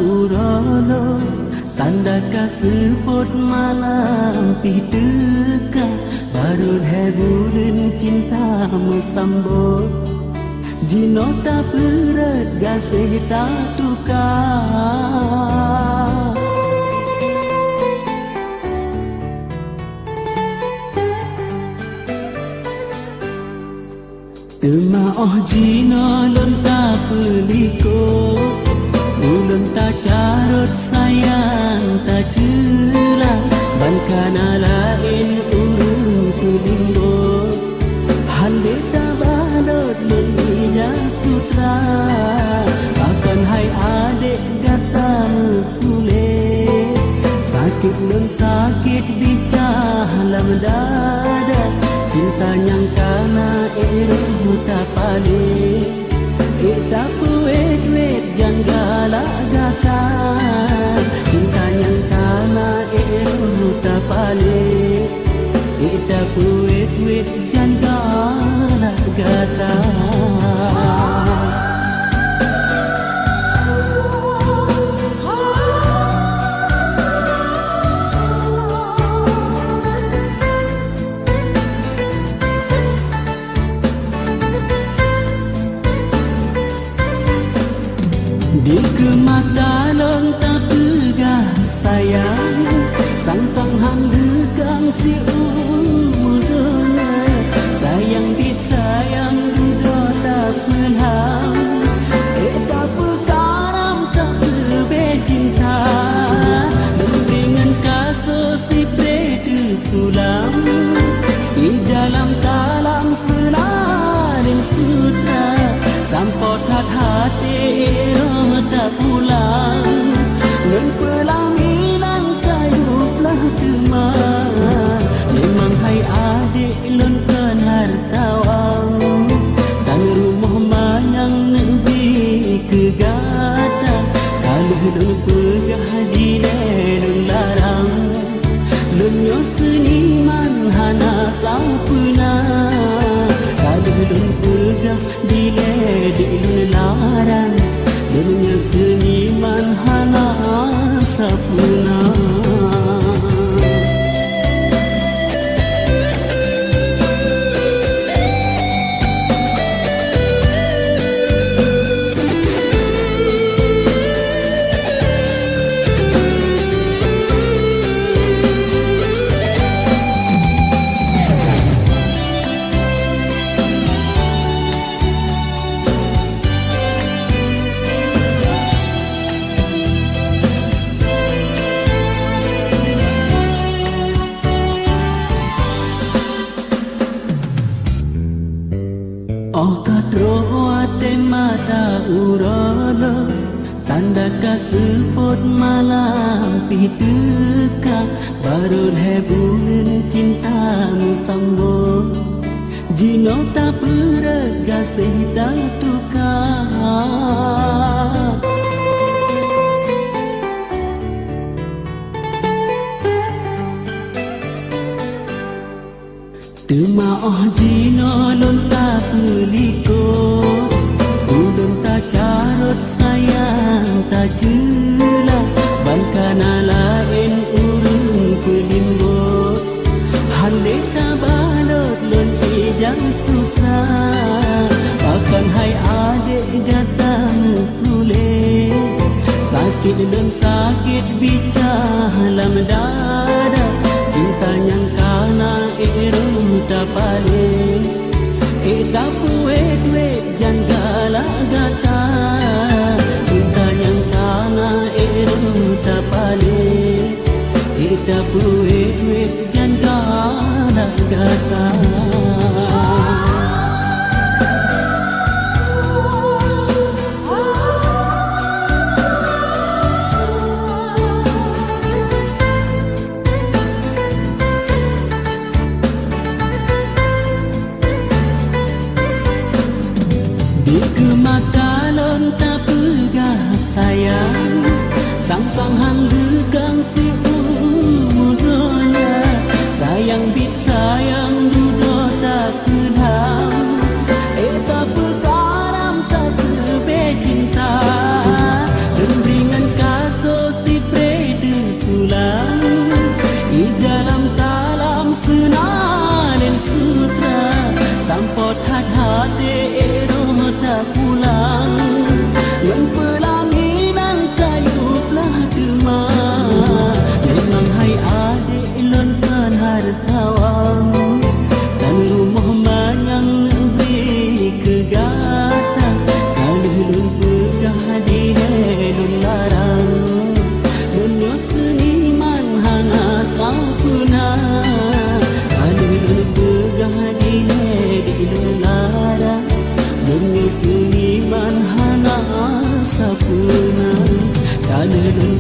urolo tanda kasih pot malam pituka baru heburin cinta musambut jinota perat gasih tak tukar Temaah jina lon ta peliko ulun ta carut sayang ta cela ban kana lain urun kulimbo hande ta balot lon ija sutra akan hai adik gata mesule sakit lon sakit bicah lam dada cinta yang kana eruh tak palik tak puet janggala gata cinta yang kana eruh tak palik tak puet janggala gata Di kemata lon tak pegah sayang sang hang degang si umurnya sayang bit sayang duduk tak pelham tak pekaram tak sebe cinta dengan kasus si predu sulam di dalam kalam selarin sutra sampot hati tak pulang ngan pulang hilang kayulah keman memang hai adik lon kan hartawang dan rumah manyang nebi kegata kalau lon pegah di lelun larang lon yo seniman hana sampuna kalau lon pegah di lelun larang dunia seniman hana sapuna mata urolo tanda kasih pot malam pituka baru heburin cintamu sambung jino tak perat kasih tak tukar Temaah jino lon tak peliko ulun tak carut sayang tak jela ban kana lain urun kulimbo hande tak balot lon ijang sutra akan hai adik gata mesule sakit lon sakit bicah lam dada cinta yang kana eruh tak palik tak puet janggala gata cinta yang kana eruh tak palik tak puet janggala gata Di kemata lon tak pegah sayang sang hang degang si umurnya sayang bit sayang duduk tak pelham tak pekaram tak sebe cinta dan ringan sutra sampot hati roh tak pulang ngan pelaminan kayu belah dema memang hai adik lontan hartawan dan rumah manyang negeri kegata kalau lun pegah di hedun larang dunia seniman hana sapuna kalau lun pegah di hedun larang dunia seniman hana sapuna kalau lun